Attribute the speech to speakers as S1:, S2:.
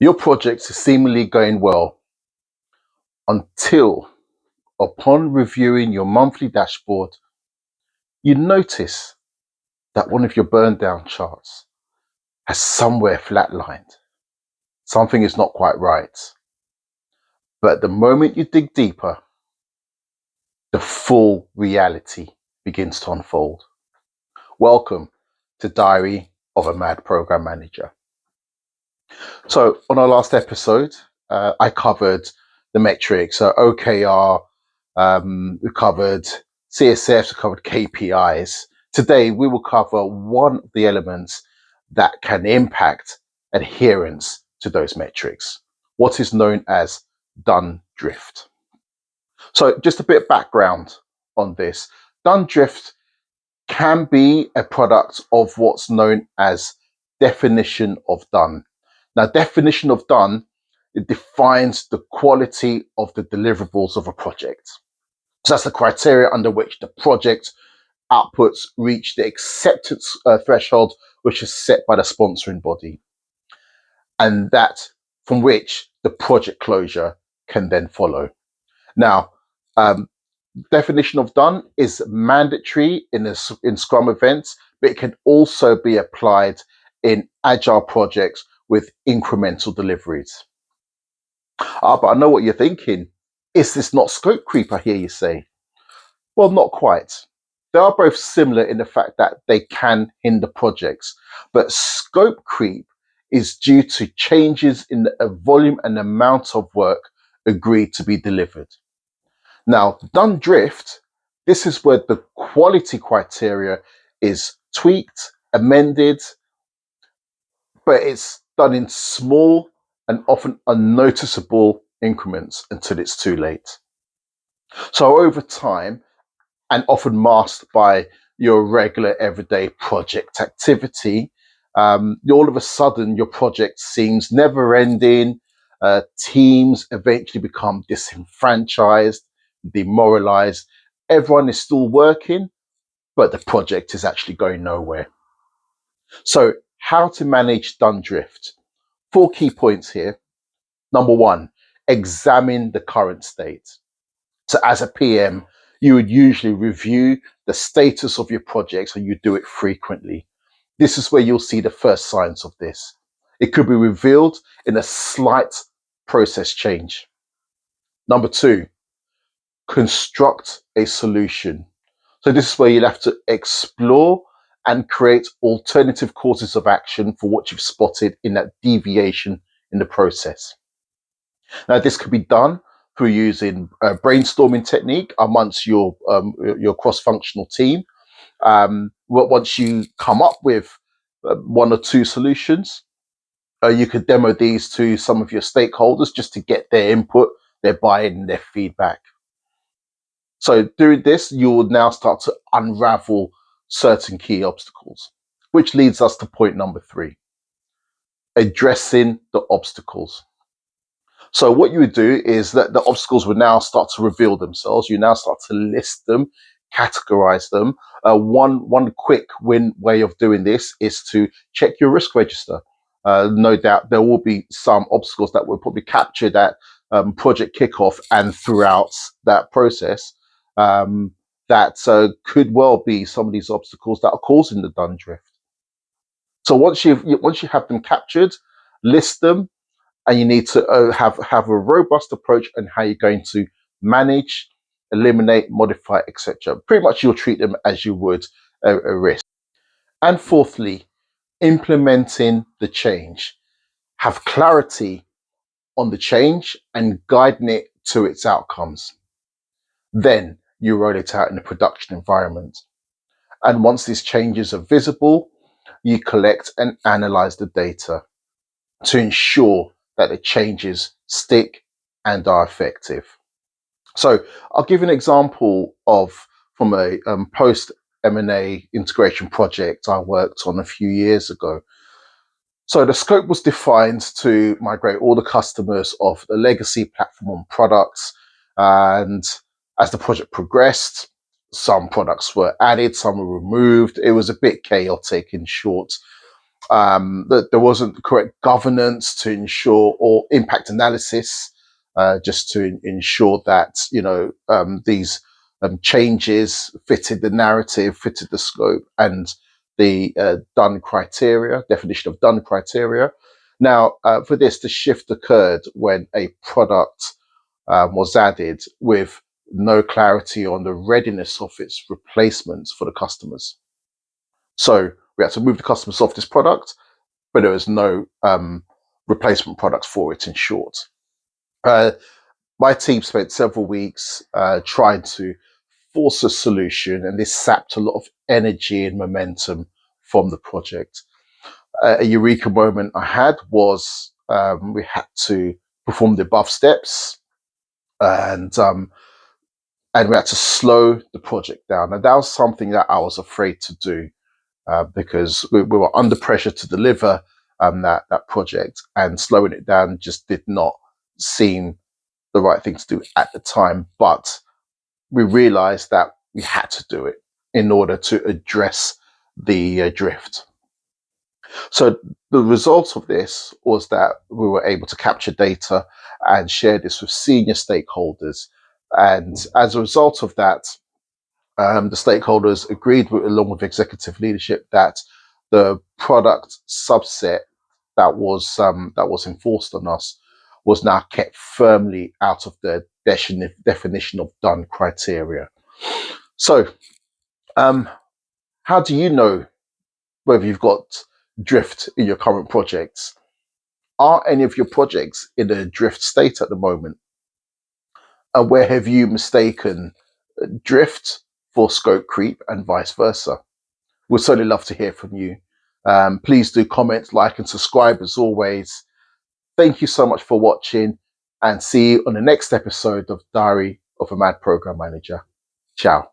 S1: Your project is seemingly going well until, upon reviewing your monthly dashboard, you notice that one of your burn down charts has somewhere flatlined. Something is not quite right. But the moment you dig deeper, the full reality begins to unfold. Welcome to Diary of a Mad Program Manager. So, on our last episode, I covered the metrics, so OKR, we covered CSFs, we covered KPIs. Today, we will cover one of the elements that can impact adherence to those metrics, what is known as done drift. So, just a bit of background on this. Done drift can be a product of what's known as definition of done. Now, definition of done, it defines the quality of the deliverables of a project. So that's the criteria under which the project outputs reach the acceptance threshold, which is set by the sponsoring body, and that from which the project closure can then follow. Now, um, definition of done is mandatory in Scrum events, but it can also be applied in agile projects with incremental deliveries. But I know what you're thinking. Is this not scope creep? I hear you say. Well, not quite. They are both similar in the fact that they can hinder projects, but scope creep is due to changes in the volume and amount of work agreed to be delivered. Now, done drift, this is where the quality criteria is tweaked, amended, but it's done in small and often unnoticeable increments until it's too late. So over time, and often masked by your regular everyday project activity, all of a sudden your project seems never ending. Teams eventually become disenfranchised, demoralized. Everyone is still working, but the project is actually going nowhere. So, how to manage done drift? 4 key points here. Number one, examine the current state. So, as a PM, you would usually review the status of your projects and you do it frequently. This is where you'll see the first signs of this. It could be revealed in a slight process change. Number two, construct a solution. So this is where you'll have to explore and create alternative courses of action for what you've spotted in that deviation in the process. Now, this could be done through using a brainstorming technique amongst your cross-functional team. Once you come up with one or two solutions, you could demo these to some of your stakeholders just to get their input, their buy-in, and their feedback. So doing this, you will now start to unravel certain key obstacles, which leads us to point number 3, addressing the obstacles. So what you would do is that the obstacles would now start to reveal themselves. You now start to list them, categorize them. One quick way of doing this is to check your risk register. No doubt there will be some obstacles that will probably capture that project kickoff and throughout that process. That could well be some of these obstacles that are causing the done drift. So once you have them captured, list them, and you need to have a robust approach on how you're going to manage, eliminate, modify, etc. Pretty much you'll treat them as you would a risk. And fourthly, implementing the change. Have clarity on the change and guiding it to its outcomes. Then you roll it out in a production environment. And once these changes are visible, you collect and analyze the data to ensure that the changes stick and are effective. So I'll give an example from a post M&A integration project I worked on a few years ago. So the scope was defined to migrate all the customers of the legacy platform on products. And as the project progressed, some products were added, some were removed. It was a bit chaotic, in short. that there wasn't the correct governance to ensure, or impact analysis, just to ensure that these changes fitted the narrative, fitted the scope, and the done criteria, definition of done criteria. Now, for this, the shift occurred when a product was added with no clarity on the readiness of its replacements for the customers. So we had to move the customers off this product, but there was no replacement products for it, in short. My team spent several weeks trying to force a solution, and this sapped a lot of energy and momentum from the project. A eureka moment I had was we had to perform the above steps, and we had to slow the project down. And that was something that I was afraid to do because we were under pressure to deliver that project, and slowing it down just did not seem the right thing to do at the time. But we realized that we had to do it in order to address the drift. So the result of this was that we were able to capture data and share this with senior stakeholders. And as a result of that, the stakeholders agreed along with executive leadership, that the product subset that was enforced on us was now kept firmly out of the definition of done criteria. So, how do you know whether you've got drift in your current projects? Are any of your projects in a drift state at the moment? And where have you mistaken drift for scope creep, and vice versa? We'd certainly love to hear from you. Please do comment, like, and subscribe as always. Thank you so much for watching, and see you on the next episode of Diary of a Mad Program Manager. Ciao.